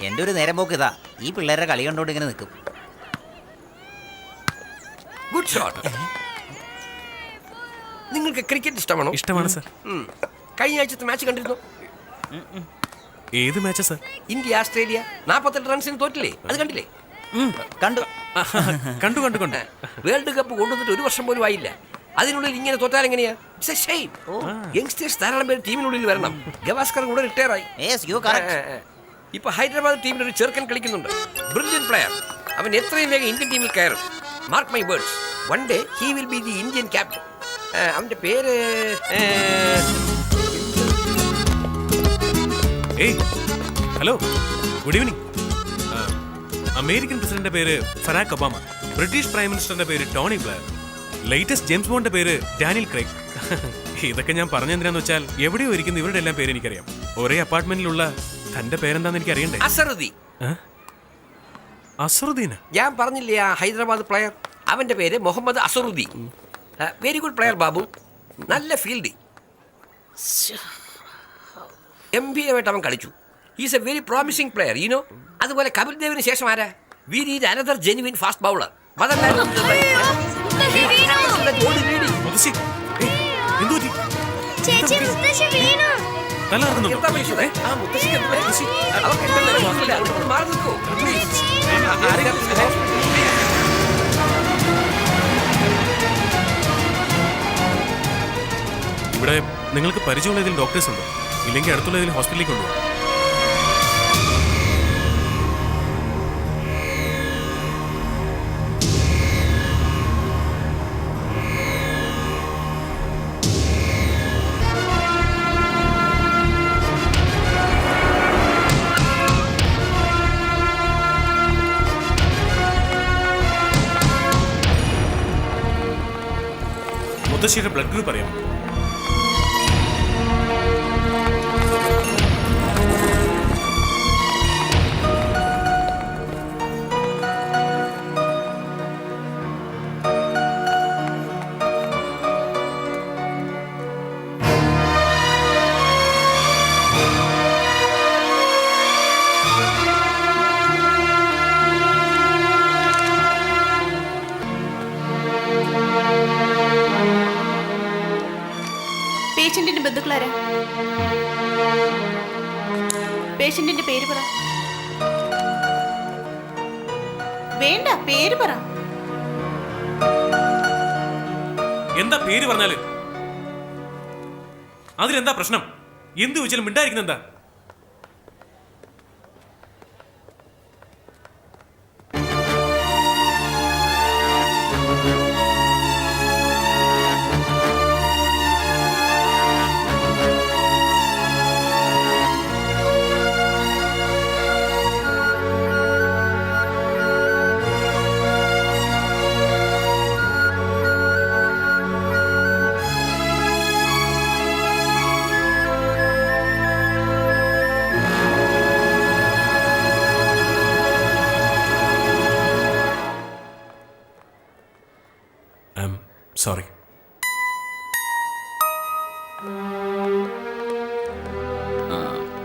എൻ്റെ ഒരു നേരം പോക്ക് ഇതാ, ഈ പിള്ളേരുടെ കളി കണ്ടോണ്ട് ഇങ്ങനെ നിൽക്കും. Good shot. നിങ്ങൾക്ക് ക്രിക്കറ്റ് ഇഷ്ടമാണോ? ഇഷ്ടമാണ് സർ. കഴിഞ്ഞ ആഴ്ചത്തെ മാച്ച് കണ്ടിരുന്നു? ഏത് മാച്ചാ സർ? ഇന്ത്യ ഓസ്ട്രേലിയ 48 റൺസിന് തോറ്റില്ലേ? അത് കണ്ടില്ലേ? കണ്ടു. കണ്ടു കണ്ടു കണ്ടു. വേൾഡ് കപ്പ് കൊണ്ടുവന്നിട്ട് 1 വർഷം പോലും ആയില്ല. അതിനുള്ളിൽ ഇങ്ങനെ തോറ്റാൽ എങ്ങനെയാ? It's A shame. യങ്സ്റ്റേഴ്സ് ധാരാളം പേര് ടീമിനുള്ളിൽ വരണം. ഗവാസ്കർ കൂടെ റിട്ടയർ ആയി. ഇപ്പൊ ഹൈദരാബാദ് ടീമിൽ ഒരു ചെറുക്കൻ കളിക്കുന്നുണ്ട്. Brilliant player. അവൻ എത്രയും വേഗം ഇന്ത്യൻ ടീമിൽ കയറും. Mark my words. One day he will be the Indian captain. അവന്റെ പേര് ഏയ് ഹലോ, ഗുഡ് ഈവനിങ്. അമേരിക്കൻ പ്രസിഡന്റിന്റെ പേര് ഫറാഖ് ഒബാമ. ബ്രിട്ടീഷ് പ്രൈം മിനിസ്റ്ററിന്റെ പേര് ടോണി ബ്ലെയർ. ലേറ്റസ്റ്റ് ജെയിംസ് ബോണ്ടിന്റെ പേര് ഡാനിയൽ ക്രൈഗ്. ഇതൊക്കെ ഞാൻ പറഞ്ഞെന്തിനാന്ന് വെച്ചാൽ എവിടെയോ ഇരിക്കുന്ന ഇവരുടെ എല്ലാം പേര് എനിക്കറിയാം. ഒരേ അപ്പാർട്ട്മെന്റിലുള്ള തന്റെ പേരെന്താന്ന് എനിക്ക് അറിയണ്ടേ? അസറുദ്ദീൻ. അസറുദ്ദീന? ഞാൻ പറഞ്ഞില്ലേ ആ ഹൈദരാബാദ് പ്ലെയർ, അവന്റെ പേര് Muhammad Azharuddin. Very good player ബാബു. നല്ല ഫീൽഡ്. ഗംഭീരമായിട്ട് അവൻ കളിച്ചു. Is a very promising player you know. അതുപോലെ കപിൽ ദേവിന് ശേഷം ആരാ? We need another genuine fast bowler. ഇവിടെ നിങ്ങൾക്ക് പരിചയമുള്ള ഏതെങ്കിലും ഡോക്ടേഴ്സ് ഉണ്ടോ? ഇല്ലെങ്കിൽ അടുത്തുള്ള ഏതെങ്കിലും ഹോസ്പിറ്റലിലേക്ക് കൊണ്ടുപോകും. മുത്തശ്ശിയുടെ ബ്ലഡ് ഗ്രൂപ്പ് അറിയാം? പേഷ്യന്റിന്റെ ബന്ധുക്കളാരാ? പേഷ്യന്റിന്റെ പേര് പറ. വേണ്ട, പേര് പറ. എന്താ പേര് പറഞ്ഞാല്? അതിലെന്താ പ്രശ്നം? എന്ത് ചോദിച്ചാലും മിണ്ടായിരിക്കുന്ന എന്താ? Sorry.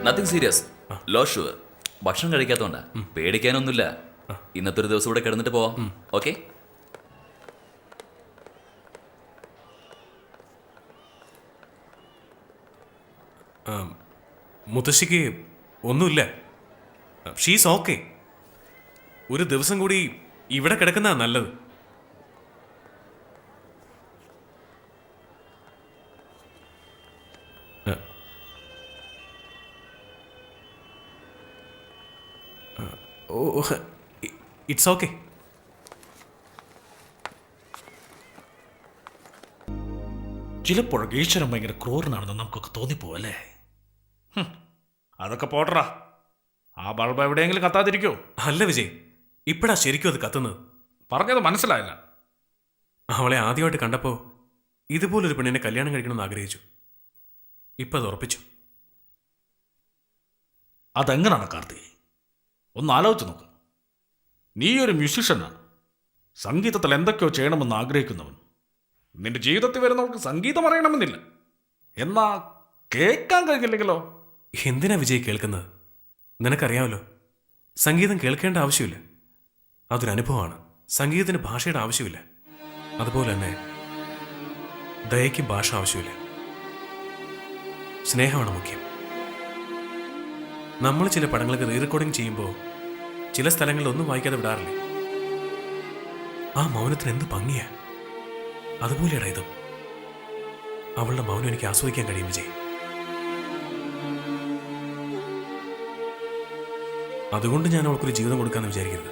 Nothing serious, low sugar. ഭക്ഷണം കഴിക്കാത്തോണ്ടാ, പേടിക്കാനൊന്നുമില്ല. ഇന്നത്തെ ഒരു ദിവസം കൂടെ കിടന്നിട്ട് പോവാം. ഓക്കെ? മുത്തശ്ശിക്ക് ഒന്നുമില്ല. She's okay. ഒരു ദിവസം കൂടി ഇവിടെ കിടക്കുന്നതാ നല്ലത്. It's okay. ചിലപ്പോഴൊക്കെ ഈശ്വരൻ ഭയങ്കര ക്രൂരനാണെന്ന് നമുക്കൊക്കെ തോന്നിപ്പോവല്ലേ? അതൊക്കെ പോട്ടറാ. ആ ബൾബ് എവിടെയെങ്കിലും കത്താതിരിക്കോ? അല്ല വിജയ്, ഇപ്പഴാ ശരിക്കും അത് കത്തുന്നത്. പറഞ്ഞത് മനസ്സിലായില്ല. അവളെ ആദ്യമായിട്ട് കണ്ടപ്പോൾ ഇതുപോലൊരു പെണ്ണിനെ കല്യാണം കഴിക്കണമെന്ന് ആഗ്രഹിച്ചു. ഇപ്പം അത് ഉറപ്പിച്ചു. അതെങ്ങനാണ് കാർത്തി? ഒന്ന് ആലോചിച്ച് നോക്ക്. നീ ഒരു മ്യൂസിഷ്യനാണ്. സംഗീതത്തിൽ എന്തൊക്കെയോ ചെയ്യണമെന്ന് ആഗ്രഹിക്കുന്നവൻ. നിന്റെ ജീവിതത്തിൽ വരുന്നവർക്ക് സംഗീതം അറിയണമെന്നില്ല. എന്നാ കേൾക്കാൻ കഴിയില്ലെങ്കിലോ? എന്തിനാ വിജയ് കേൾക്കുന്നത്? നിനക്കറിയാമല്ലോ, സംഗീതം കേൾക്കേണ്ട ആവശ്യമില്ല, അതൊരു അനുഭവമാണ്. സംഗീതത്തിന് ഭാഷയുടെ ആവശ്യമില്ല. അതുപോലെ തന്നെ ദയയ്ക്ക് ഭാഷ ആവശ്യമില്ല. സ്നേഹമാണ് മുഖ്യം. നമ്മൾ ചില പടങ്ങൾക്ക് റീ റെക്കോർഡിംഗ് ചെയ്യുമ്പോൾ ചില സ്ഥലങ്ങളിൽ ഒന്നും വായിക്കാതെ വിടാറില്ലേ? ആ മൗനത്തിന് എന്ത് ഭംഗിയാ. അതുപോലെയാണ് ഇതും. അവളുടെ മൗനം എനിക്ക് ആസ്വദിക്കാൻ കഴിയും വിജയ്. അതുകൊണ്ട് ഞാൻ അവൾക്കൊരു ജീവിതം കൊടുക്കാമെന്ന് വിചാരിക്കരുത്.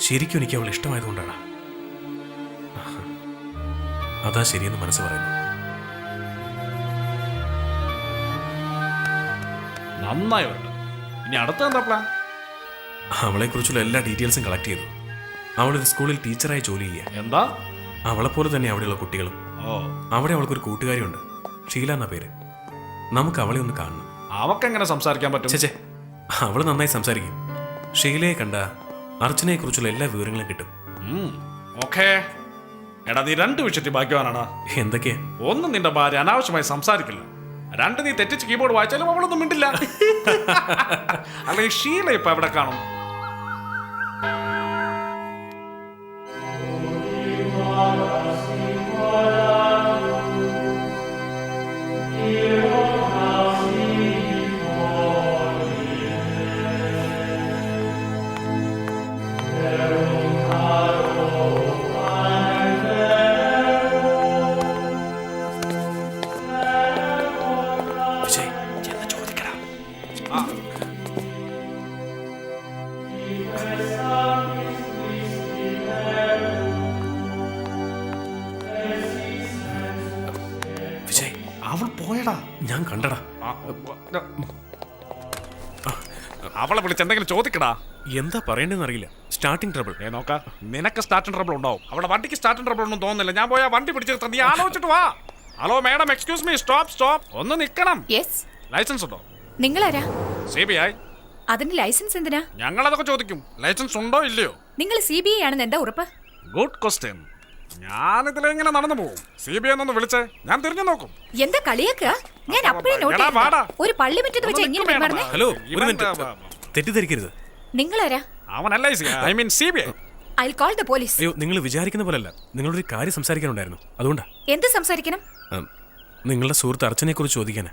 ശരിക്കും എനിക്ക് അവൾ ഇഷ്ടമായതുകൊണ്ടാണ്. അതാ ശരിയെന്ന് മനസ്സ് പറയുന്നു. നന്നായി വരട്ടെ. ഇനി അടുത്ത എന്താ പ്ലാൻ? അവളെക്കുറിച്ചുള്ള എല്ലാ ഡീറ്റെയിൽസും കളക്ട് ചെയ്തു. അവളൊരു സ്കൂളിൽ ടീച്ചറായി ജോലി ചെയ്യുക. എന്താ? അവളെപ്പോലെ തന്നെ അവിടെയുള്ള കുട്ടികളും. ഓ, അവിടെ അവൾക്കൊരു കൂട്ടുകാരിയുണ്ട്, ഷീല എന്ന പേര്. നമുക്ക് അവളെ ഒന്ന് കാണണം. അവക്കെങ്ങനെ സംസാരിക്കാൻ പറ്റും? ചേച്ചേ, അവള് നന്നായി സംസാരിക്കും. ഷീലയെ കണ്ട അർച്ചനയെക്കുറിച്ചുള്ള എല്ലാ വിവരങ്ങളും കിട്ടും. ഓക്കേ. എടാ, നീ 2 വിഷയത്തിൽ ഭാഗ്യവാനാണ്. എന്തൊക്കെയാ? ഒന്ന്, നിന്റെ ഭാര്യ അനാവശ്യമായി സംസാരിക്കില്ല. 2, നീ തെറ്റിച്ച് കീബോർഡ് വായിച്ചാലും അവളൊന്നും മിണ്ടില്ല. അല്ല, ഈ ഷീല ഇപ്പൊ എവിടെ കാണും? വിജയ്, ചെന്ന് ചോദിക്കടാ. വിജയ്, അവൾ പോയടാ. ഞാൻ കണ്ടടാ. അവളെ വിളിച്ച് എന്തെങ്കിലും ചോദിക്കടാ. എന്താ പറയേണ്ടതെന്ന് അറിയില്ല. Starting trouble. നോക്ക, നിനക്ക് സ്റ്റാർട്ടിംഗ് ട്രബിൾ ഉണ്ടാവും. അവിടെ വണ്ടിക്ക് സ്റ്റാർട്ടിംഗ് ട്രബിൾ ഒന്നും തോന്നുന്നില്ല. ഞാൻ പോയാ വണ്ടി പിടിച്ചെടുത്ത നീ ആലോചിച്ചിട്ട് വാ. Hello madam, excuse me, stop stop. ഒന്ന് നിക്കണം. യെസ്, ലൈസൻസ് ഉണ്ടോ? നിങ്ങളാരാ? CBI. അതിന് ലൈസൻസ് എന്തിനാ? ഞങ്ങളതൊക്കെ ചോദിക്കും. ലൈസൻസ് ഉണ്ടോ ഇല്ലയോ? നിങ്ങൾ CBI ആണെന്ന് എന്താ ഉറപ്പ്? Good question. ഞാനിതിലെങ്ങനെ നടന്നു പോകും? CBI എന്നൊന്ന് വിളിച്ചേ, ഞാൻ തിരിഞ്ഞു നോക്കും. എന്താ കളിയാക്കുക? ഞാൻ അപ്പോഴേ നോട്ട് എടാ, വാടാ. ചെയ്തു. ഒരു പള്ളി മുറ്റത്ത് വെച്ച് എങ്ങനെ പെരുമാറുന്നേ? ഹലോ, ഒരു മിനിറ്റ്. തെറ്റിദ്ധരിക്കരുത്. നിങ്ങളാരാ? അവൻ LIC, I mean CBI. I call the police. അയ്യോ, നിങ്ങൾ വിചാരിക്കുന്ന പോലല്ല. നിങ്ങളൊരു കാര്യം സംസാരിക്കാനുണ്ടായിരുന്നു, അതുകൊണ്ടാ. എന്ത് സംസാരിക്കണം? നിങ്ങളുടെ സുഹൃത്ത് അർച്ചനയെക്കുറിച്ച് ചോദിക്കാനാ.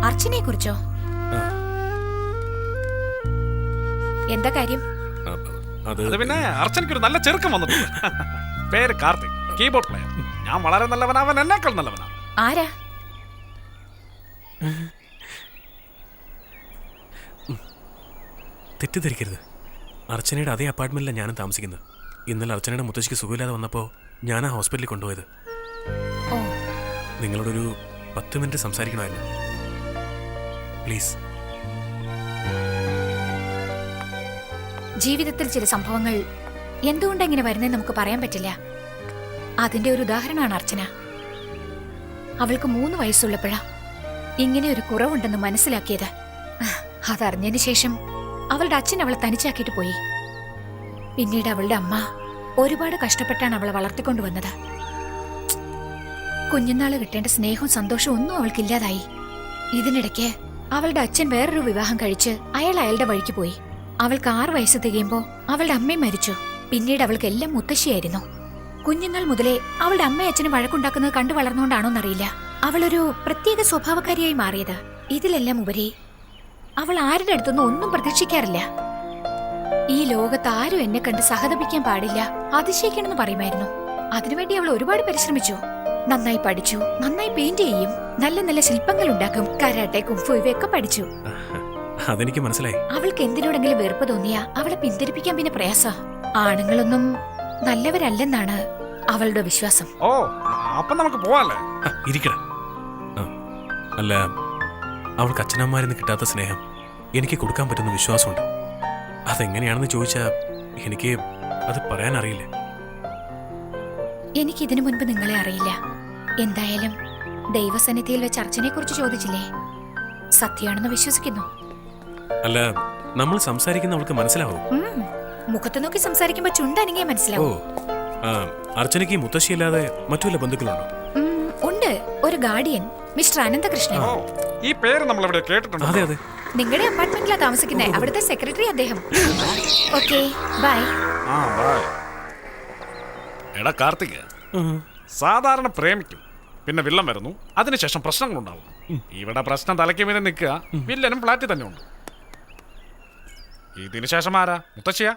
അർച്ചനയെ കുറിച്ചോ? എന്താ കാര്യം? അത് അത് പിന്നെ അർച്ചനയ്ക്ക് ഒരു നല്ല ചെറുക്കം വന്നിട്ടുണ്ട്. പേര് കാർത്തിക്, കീബോർഡ് പ്ലെയർ. ഞാൻ വളരെ നല്ലവനാ, അവൻ എന്നേക്കാൾ നല്ലവനാ. ആരാ? തെറ്റിദ്ധരിക്കരുത്. അർച്ചനയുടെ അതേ അപ്പാർട്ട്മെന്റിലാണ് ഞാനും താമസിക്കുന്നത്. ഇന്നലെ അർച്ചനയുടെ മുത്തശ്ശിക്ക് സുഖമില്ലാതെ വന്നപ്പോൾ ഞാൻ ആ ഹോസ്പിറ്റലിൽ കൊണ്ടുപോയത്. ഓ, നിങ്ങളോടൊരു 10 മിനിറ്റ് സംസാരിക്കണമായിരുന്നു. പ്ലീസ്. ജീവിതത്തിൽ ചില സംഭവങ്ങൾ എന്തുകൊണ്ട് ഇങ്ങനെ വരുന്നതെന്ന് നമുക്ക് പറയാൻ പറ്റില്ല. അതിന്റെ ഒരു ഉദാഹരണമാണ് അർച്ചന. അവൾക്ക് 3 വയസ്സുള്ളപ്പോഴാ ഇങ്ങനെ ഒരു കുറവുണ്ടെന്ന് മനസ്സിലാക്കിയത്. അതറിഞ്ഞതിന് ശേഷം അവളുടെ അച്ഛൻ അവളെ തനിച്ചാക്കിയിട്ട് പോയി. പിന്നീട് അവളുടെ അമ്മ ഒരുപാട് കഷ്ടപ്പെട്ടാണ് അവളെ വളർത്തിക്കൊണ്ടുവന്നത്. കുഞ്ഞുനാള് കിട്ടേണ്ട സ്നേഹവും സന്തോഷവും ഒന്നും അവൾക്കില്ലാതായി. ഇതിനിടയ്ക്ക് അവളുടെ അച്ഛൻ വേറൊരു വിവാഹം കഴിച്ച് അയാളുടെ വഴിക്ക് പോയി. അവൾക്ക് 6 വയസ്സ് തികയുമ്പോ അവളുടെ അമ്മയും മരിച്ചു. പിന്നീട് അവൾക്ക് എല്ലാം മുത്തശ്ശിയായിരുന്നു. കുഞ്ഞുങ്ങൾ മുതലേ അവളുടെ അമ്മയും അച്ഛനും വഴക്കുണ്ടാക്കുന്നത് കണ്ടു വളർന്നുകൊണ്ടാണോന്നറിയില്ല, അവളൊരു പ്രത്യേക സ്വഭാവക്കാരിയായി മാറിയത്. ഇതിലെല്ലാം ഉപരി അവൾ ആരുടെ അടുത്തൊന്നും ഒന്നും പ്രതീക്ഷിക്കാറില്ല. ഈ ലോകത്ത് ആരും എന്നെ കണ്ട് സഹതപിക്കാൻ പാടില്ല, അതിശയിക്കണമെന്ന് പറയുമായിരുന്നു. അതിനുവേണ്ടി അവൾ ഒരുപാട് പരിശ്രമിച്ചു. നന്നായി പഠിച്ചു, നന്നായി പെയിന്റ് ചെയ്യും, നല്ല നല്ല ശില്പങ്ങൾ ഉണ്ടാക്കും, കരാട്ടെ, കുംഫു ഇവയൊക്കെ പഠിച്ചു. അതെനിക്ക് മനസ്സിലായി. അവൾക്ക് എന്തിനോടെങ്കിലും വെറുപ്പ് തോന്നിയാ അവളെ പിന്തിരിപ്പിക്കാൻ പിന്നെ പ്രയാസ. ആണുങ്ങളൊന്നും നല്ലവരല്ലെന്നാണ് അവളുടെ വിശ്വാസം. ഓ, അപ്പൊ നമുക്ക് പോവാല്ലേ? ഇരിക്കട. അല്ല, അവൾക്ക് അച്ഛനമ്മമാരിന്ന് കിട്ടാത്ത സ്നേഹം എനിക്ക് കൊടുക്കാൻ പറ്റുന്ന വിശ്വാസമുണ്ട്. അതെങ്ങനെയാണെന്ന് ചോദിച്ചാൽ എനിക്ക് അത് പറയാൻ അറിയില്ല. എനിക്ക് ഇതിനു മുൻപ് നിങ്ങളെ അറിയില്ല. എന്തായാലും ദൈവസന്നിധിയിൽ വെച്ച് അർച്ചനെ കുറിച്ച് ചോദിച്ചില്ലേ, സത്യമാണെന്ന് വിശ്വസിക്കുന്നു. അല്ല, നമ്മൾ സംസാരിക്കുന്ന അവൾക്ക് മനസ്സിലാവും. മുഖത്ത് നോക്കി സംസാരിക്കുമ്പോ ചുണ്ടനങ്ങിയ ഓ, മനസ്സിലാവും. അർച്ചനയ്ക്ക് മുത്തശ്ശിയല്ലാതെ മറ്റു വല്ല ബന്ധുക്കളുണ്ടോ? ഉണ്ട്, ഒരു ഗാർഡിയൻ, മിസ്റ്റർ അനന്തകൃഷ്ണൻ. ഓ, ഈ പേര് നമ്മൾ എവിടെ കേട്ടിട്ടുണ്ട്? അതെ അതെ. നിങ്ങളുടെ അപ്പാർട്ട്മെന്റിലാ താമസിക്കുന്നേ. അവിടുത്തെ സെക്രട്ടറി അദ്ദേഹം. Okay bye. ആ ബൈ. എടാ കാർത്തിക്, സാധാരണ പ്രേമിക്കും, പിന്നെ വില്ലൻ വരുന്നു, അതിനുശേഷം പ്രശ്നങ്ങളുണ്ടാവും. ഇവിടെ പ്രശ്നം തലയ്ക്ക് മീതെ നിൽക്കുക, വില്ലനും ഫ്ലാറ്റിൽ തന്നെ ഉണ്ട്. ഇതിനുശേഷം ആരാ? മുത്തശ്ശിയാ?